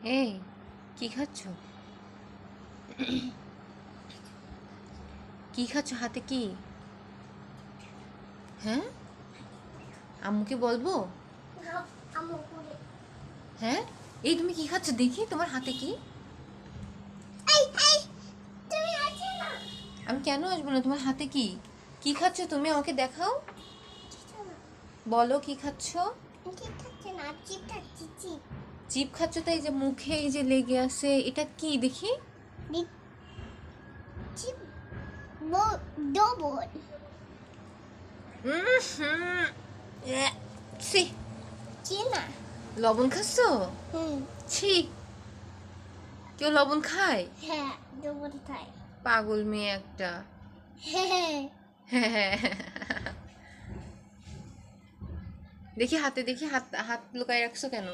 এই কি খাচ্ছ? কি খাচ্ছ? হাতে কি? হ্যাঁ, আম্মুকে বলবো? হ্যাঁ, এই তুমি কি খাচ্ছ দেখি, তোমার হাতে কি? আমি কেন আসবো না? তোমার হাতে কি? কি খাচ্ছ তুমি? আমাকে দেখাও, বলো কি খাচ্ছ? চিপ খাচ্ছ? তাই যে মুখে এই যে লেগে আছে, এটা কি দেখি? ছি, লবণ খাচ্ছ? ছি, কেউ লবণ খায়? পাগল মেয়ে একটা। দেখি হাতে, দেখি হাত, হাত লুকায় রাখছো কেন?